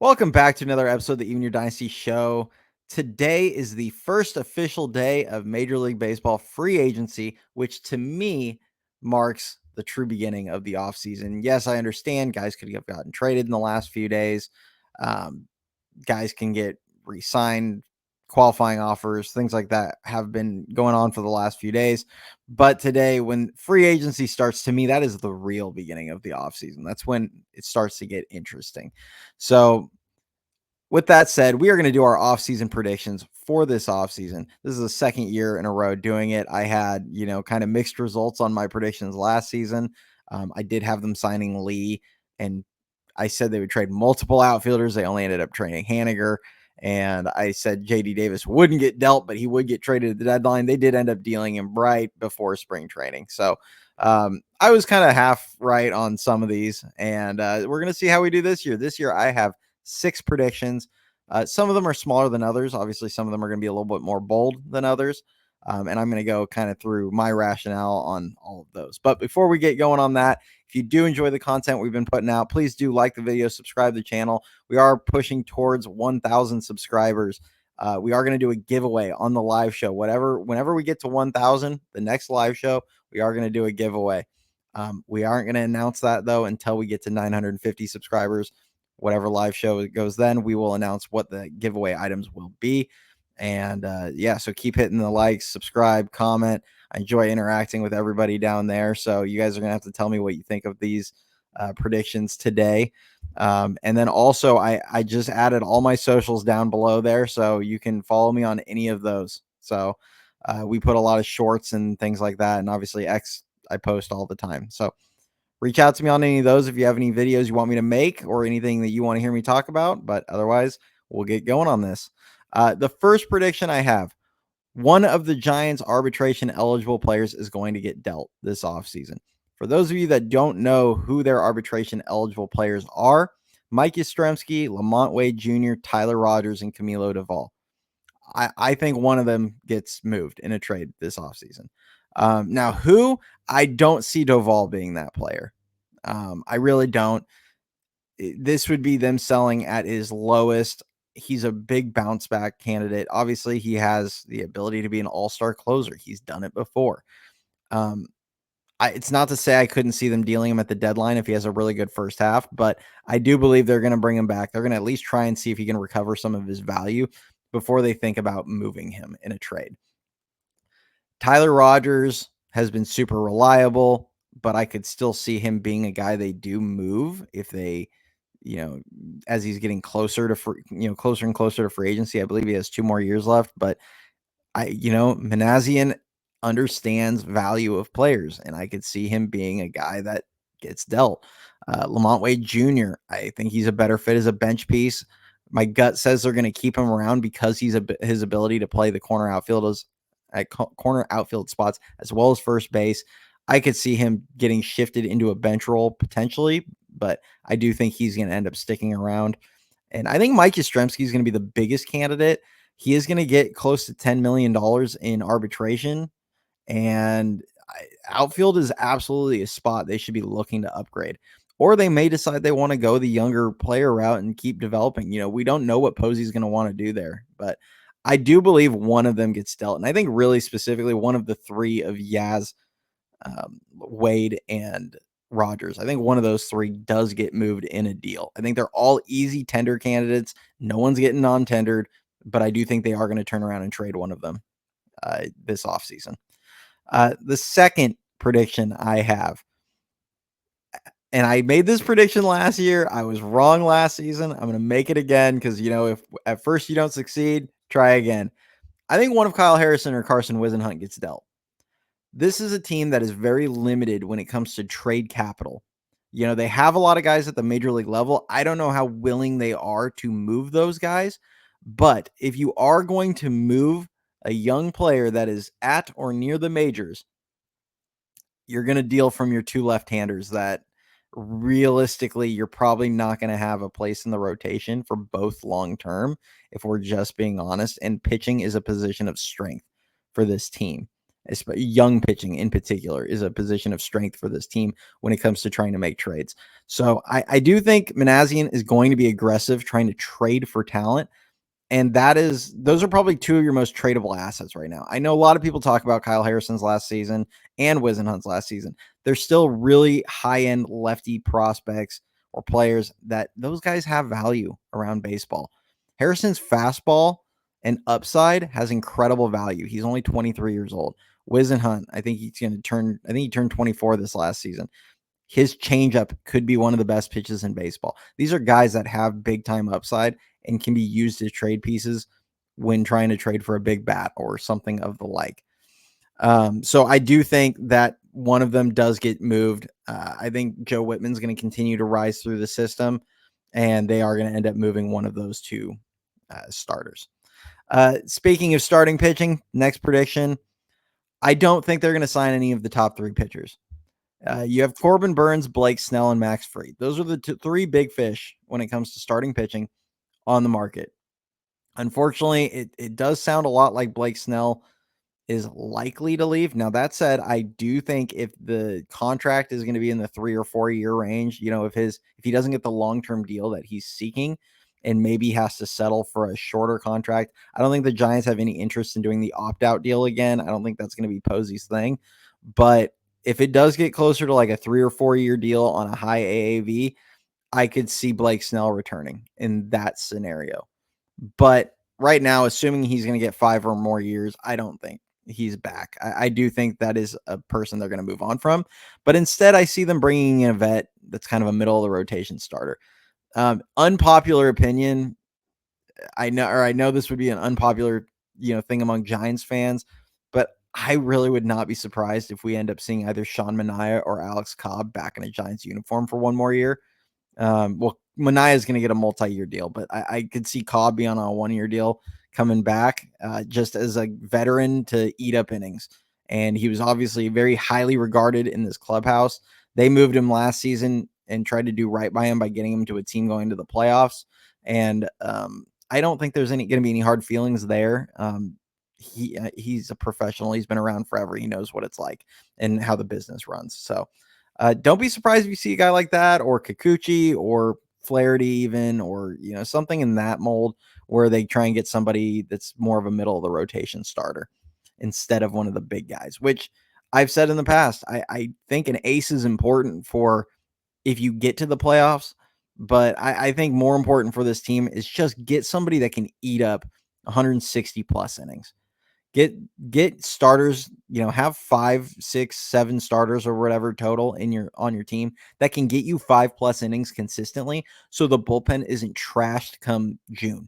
Welcome back to another episode of the Even Your Dynasty Show. Today is the first official day of Major League Baseball free agency, which to me marks the true beginning of the offseason. Yes, I understand guys could have gotten traded in the last few days. Um, Guys can get re-signed, qualifying offers, things like that have been going on for the last few days. But today, when free agency starts, to me, that is the real beginning of the offseason. That's when it starts to get interesting. So with that said, we are going to do our offseason predictions for this offseason. This is the second year in a row doing it. I had, kind of mixed results on my predictions last season. I did have them signing Lee, and I said they would trade multiple outfielders. They only ended up trading Haniger. And I said JD Davis wouldn't get dealt, but he would get traded at the deadline. They did end up dealing him right before spring training. So I was kind of half right on some of these. And we're going to see how we do this year. This year, I have 6 predictions. Some of them are smaller than others. Obviously, some of them are going to be a little bit more bold than others. And I'm going to go kind of through my rationale on all of those. But before we get going on that, if you do enjoy the content we've been putting out, please do like the video, subscribe to the channel. We are pushing towards 1,000 subscribers. We are going to do a giveaway on the live show. Whenever we get to 1,000, the next live show, we are going to do a giveaway. We aren't going to announce that, though, until we get to 950 subscribers. Whatever live show it goes then, we will announce what the giveaway items will be. And so keep hitting the likes, subscribe, comment. I enjoy interacting with everybody down there. So you guys are going to have to tell me what you think of these predictions today. And then also, I just added all my socials down below there, so you can follow me on any of those. So we put a lot of shorts and things like that. And obviously X, I post all the time. So reach out to me on any of those if you have any videos you want me to make or anything that you want to hear me talk about. But otherwise, we'll get going on this. The first prediction I have, one of the Giants' arbitration eligible players is going to get dealt this offseason. For those of you that don't know who their arbitration eligible players are, Mike Yastrzemski, Lamont Wade Jr., Tyler Rogers, and Camilo Doval. I think one of them gets moved in a trade this offseason. Now, who? I don't see Doval being that player. I really don't. This would be them selling at his lowest. He's a big bounce back candidate. Obviously, he has the ability to be an all-star closer. He's done it before. It's not to say I couldn't see them dealing him at the deadline if he has a really good first half, but I do believe they're going to bring him back. They're going to at least try and see if he can recover some of his value before they think about moving him in a trade. Tyler Rogers has been super reliable, but I could still see him being a guy they do move if they, as he's getting closer to closer and closer to free agency. I believe he has 2 more years left, but Minasian understands value of players, and I could see him being a guy that gets dealt. Lamont Wade Jr., I think he's a better fit as a bench piece. My gut says they're going to keep him around because his ability to play the corner outfield spots as well as first base. I could see him getting shifted into a bench role potentially, but I do think he's going to end up sticking around. And I think Mike Yastrzemski is going to be the biggest candidate. He is going to get close to $10 million in arbitration, and outfield is absolutely a spot they should be looking to upgrade. Or they may decide they want to go the younger player route and keep developing. We don't know what Posey's going to want to do there, but I do believe one of them gets dealt. And I think really specifically one of the 3 of Yaz, Wade, and Rogers. I think one of those 3 does get moved in a deal. I think they're all easy tender candidates. No one's getting non-tendered, but I do think they are going to turn around and trade one of them this offseason. The second prediction I have, and I made this prediction last year. I was wrong last season. I'm going to make it again because, if at first you don't succeed, try again. I think one of Kyle Harrison or Carson Whisenhunt gets dealt. This is a team that is very limited when it comes to trade capital. They have a lot of guys at the major league level. I don't know how willing they are to move those guys, but if you are going to move a young player that is at or near the majors, you're going to deal from your 2 left-handers that realistically you're probably not going to have a place in the rotation for both long term, if we're just being honest. And pitching is a position of strength for this team. Young pitching in particular is a position of strength for this team when it comes to trying to make trades. So I do think Minasian is going to be aggressive trying to trade for talent. And those are probably two of your most tradable assets right now. I know a lot of people talk about Kyle Harrison's last season and Wisenhunt's last season. They're still really high-end lefty prospects or players that those guys have value around baseball. Harrison's fastball and upside has incredible value. He's only 23 years old. Wisenhunt, I think he turned 24 this last season. His changeup could be one of the best pitches in baseball. These are guys that have big time upside and can be used as trade pieces when trying to trade for a big bat or something of the like. So I do think that one of them does get moved. I think Joe Whitman's going to continue to rise through the system, and they are going to end up moving one of those two starters. Speaking of starting pitching, next prediction, I don't think they're going to sign any of the top three pitchers. You have Corbin Burns, Blake Snell, and Max Fried. Those are the three big fish when it comes to starting pitching on the market. Unfortunately, it does sound a lot like Blake Snell is likely to leave. Now, that said, I do think if the contract is going to be in the 3 or 4 year range, if he doesn't get the long-term deal that he's seeking and maybe has to settle for a shorter contract, I don't think the Giants have any interest in doing the opt-out deal again. I don't think that's going to be Posey's thing. But if it does get closer to like a 3 or 4 year deal on a high AAV, I could see Blake Snell returning in that scenario. But right now, assuming he's going to get 5 or more years, I don't think he's back. I do think that is a person they're going to move on from. But instead, I see them bringing in a vet that's kind of a middle of the rotation starter. Unpopular opinion. I know this would be an unpopular, thing among Giants fans, but I really would not be surprised if we end up seeing either Sean Manaea or Alex Cobb back in a Giants uniform for one more year. Manaea is going to get a multi-year deal, but I could see Cobb be on a 1-year deal coming back just as a veteran to eat up innings. And he was obviously very highly regarded in this clubhouse. They moved him last season and tried to do right by him by getting him to a team going to the playoffs. And I don't think there's going to be any hard feelings there. He's a professional. He's been around forever. He knows what it's like and how the business runs. So don't be surprised if you see a guy like that, or Kikuchi, or Flaherty even, or something in that mold where they try and get somebody that's more of a middle of the rotation starter instead of one of the big guys, which I've said in the past. I think an ace is important for if you get to the playoffs, but I think more important for this team is just get somebody that can eat up 160 plus innings. Get starters, have 5, 6, 7 starters or whatever total on your team that can get you 5+ innings consistently, so the bullpen isn't trashed come June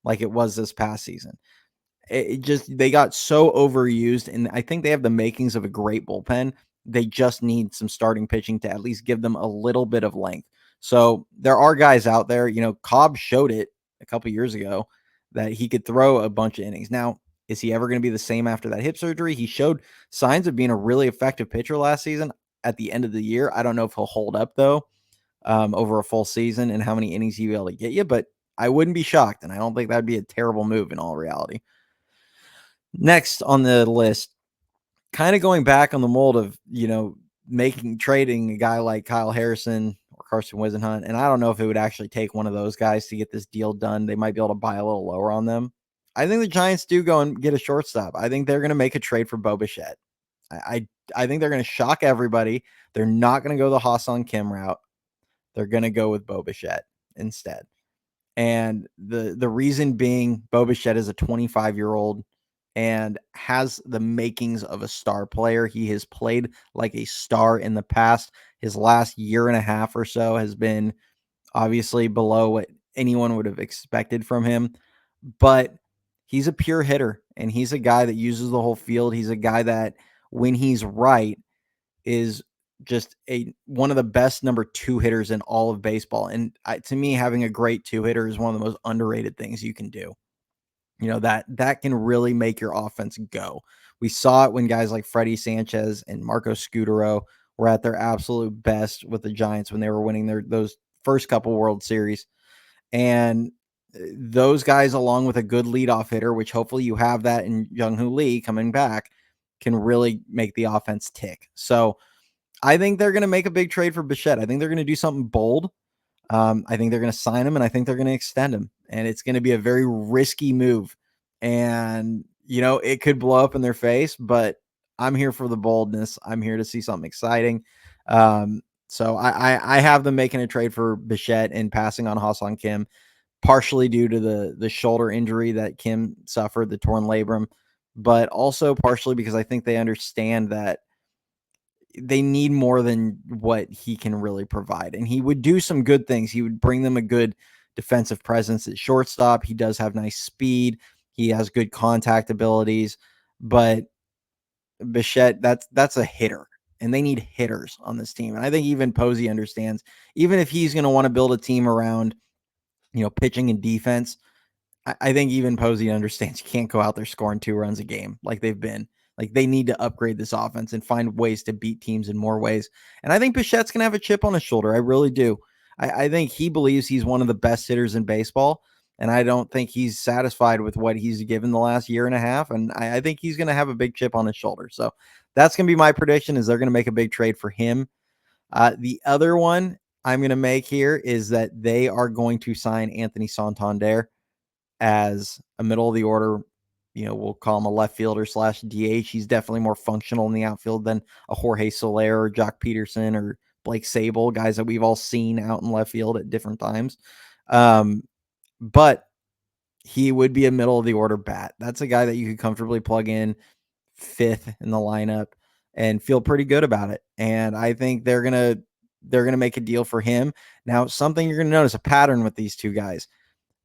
like it was this past season. They got so overused, and I think they have the makings of a great bullpen. They just need some starting pitching to at least give them a little bit of length. So there are guys out there, Cobb showed it a couple years ago that he could throw a bunch of innings. Now, is he ever going to be the same after that hip surgery? He showed signs of being a really effective pitcher last season at the end of the year. I don't know if he'll hold up though, over a full season and how many innings he'll be able to get you, but I wouldn't be shocked. And I don't think that'd be a terrible move in all reality. Next on the list, kind of going back on the mold of, trading a guy like Kyle Harrison or Carson Wisenhunt. And I don't know if it would actually take one of those guys to get this deal done. They might be able to buy a little lower on them. I think the Giants do go and get a shortstop. I think they're going to make a trade for Bo Bichette. I think they're going to shock everybody. They're not going to go the Ha-Seong Kim route. They're going to go with Bo Bichette instead. And the reason being, Bo Bichette is a 25-year-old and has the makings of a star player. He has played like a star in the past. His last year and a half or so has been obviously below what anyone would have expected from him, but he's a pure hitter, and he's a guy that uses the whole field. He's a guy that, when he's right, is just one of the best number 2 hitters in all of baseball. And to me, having a great 2 hitter is one of the most underrated things you can do. That can really make your offense go. We saw it when guys like Freddie Sanchez and Marco Scutaro were at their absolute best with the Giants when they were winning those first couple World Series. And those guys, along with a good leadoff hitter, which hopefully you have that in Jung-Hoo Lee coming back, can really make the offense tick. So I think they're going to make a big trade for Bichette. I think they're going to do something bold. I think they're going to sign him, and I think they're going to extend him. And it's going to be a very risky move. And, it could blow up in their face, but I'm here for the boldness. I'm here to see something exciting. So I have them making a trade for Bichette and passing on Ha-Seong Kim, partially due to the shoulder injury that Kim suffered, the torn labrum, but also partially because I think they understand that they need more than what he can really provide. And he would do some good things. He would bring them a good defensive presence at shortstop. He does have nice speed. He has good contact abilities, but Bichette, that's a hitter, and they need hitters on this team. And I think even Posey understands, even if he's going to want to build a team around, pitching and defense, I think even Posey understands you can't go out there scoring 2 runs a game like they've been. Like, they need to upgrade this offense and find ways to beat teams in more ways. And I think Bichette's going to have a chip on his shoulder. I really do. I think he believes he's one of the best hitters in baseball. And I don't think he's satisfied with what he's given the last year and a half. And I think he's going to have a big chip on his shoulder. So that's going to be my prediction, is they're going to make a big trade for him. The other one I'm going to make here is that they are going to sign Anthony Santander as a middle of the order. We'll call him a left fielder / DH. He's definitely more functional in the outfield than a Jorge Soler or Jock Peterson or Blake Sable, guys that we've all seen out in left field at different times. But he would be a middle of the order bat. That's a guy that you could comfortably plug in 5th in the lineup and feel pretty good about it. And I think they're going to make a deal for him. Now, something you're going to notice a pattern with these two guys,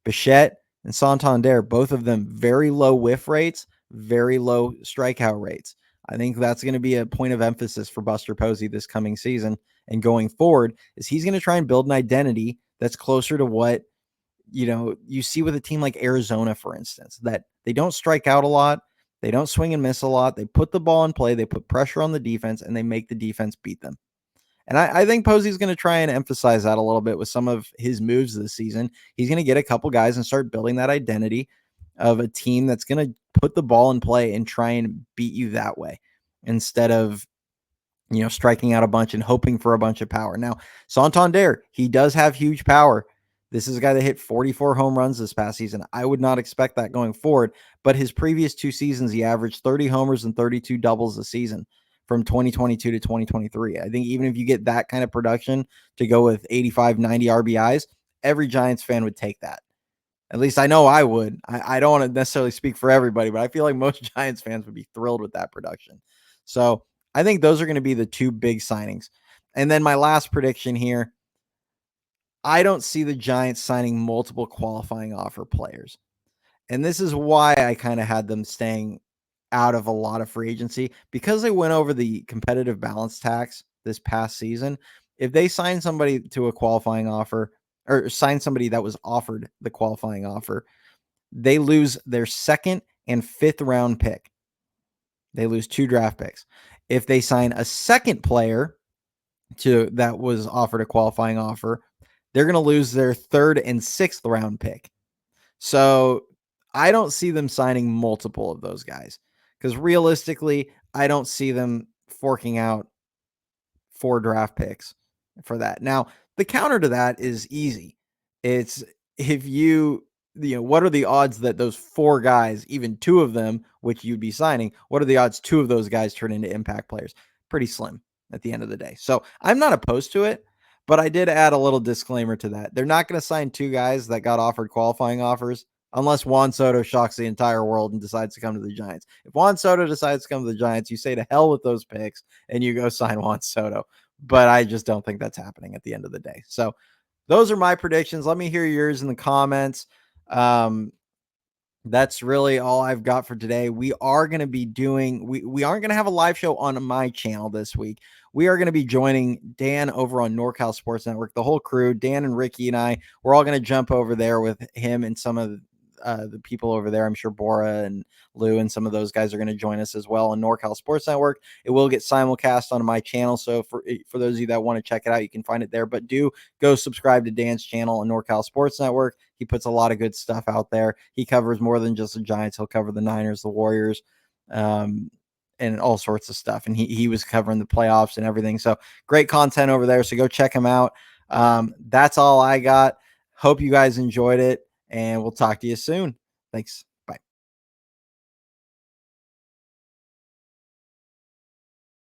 Bichette and Santander, both of them very low whiff rates, very low strikeout rates. I think that's going to be a point of emphasis for Buster Posey this coming season and going forward, is he's going to try and build an identity that's closer to what, you see with a team like Arizona, for instance, that they don't strike out a lot. They don't swing and miss a lot. They put the ball in play. They put pressure on the defense, and they make the defense beat them. And I think Posey's going to try and emphasize that a little bit with some of his moves this season. He's going to get a couple guys and start building that identity of a team that's going to put the ball in play and try and beat you that way, instead of, striking out a bunch and hoping for a bunch of power. Now, Santander, he does have huge power. This is a guy that hit 44 home runs this past season. I would not expect that going forward, but his previous 2 seasons, he averaged 30 homers and 32 doubles a season from 2022 to 2023. I think even if you get that kind of production to go with 85, 90 RBIs, every Giants fan would take that. At least I know I would. I don't want to necessarily speak for everybody, but I feel like most Giants fans would be thrilled with that production. So I think those are going to be the 2 big signings. And then my last prediction here, I don't see the Giants signing multiple qualifying offer players. And this is why I kind of had them staying out of a lot of free agency, because they went over the competitive balance tax this past season. If they sign somebody to a qualifying offer, or sign somebody that was offered the qualifying offer, they lose their 2nd and 5th round pick. They lose 2 draft picks. If they sign a second player that was offered a qualifying offer, they're going to lose their 3rd and 6th round pick. So I don't see them signing multiple of those guys, because realistically, I don't see them forking out 4 draft picks for that. Now, the counter to that is easy. It's, if what are the odds that those 4 guys, even 2 of them, which you'd be signing, what are the odds 2 of those guys turn into impact players? Pretty slim at the end of the day. So I'm not opposed to it, but I did add a little disclaimer to that. They're not going to sign 2 guys that got offered qualifying offers unless Juan Soto shocks the entire world and decides to come to the Giants. If Juan Soto decides to come to the Giants, you say to hell with those picks and you go sign Juan Soto. But I just don't think that's happening at the end of the day. So those are my predictions. Let me hear yours in the comments. That's really all I've got for today. We are going to be doing, we aren't going to have a live show on my channel this week. We are going to be joining Dan over on NorCal Sports Network, the whole crew, Dan and Ricky and I. We're all going to jump over there with him and some of the people over there. I'm sure Bora and Lou and some of those guys are going to join us as well on NorCal Sports Network. It will get simulcast on my channel, so for those of you that want to check it out, you can find it there. But do go subscribe to Dan's channel on NorCal Sports Network. He puts a lot of good stuff out there. He covers more than just the Giants. He'll cover the Niners, the Warriors, and all sorts of stuff. And he was covering the playoffs and everything. So great content over there. So go check him out. That's all I got. Hope you guys enjoyed it, and we'll talk to you soon. Thanks.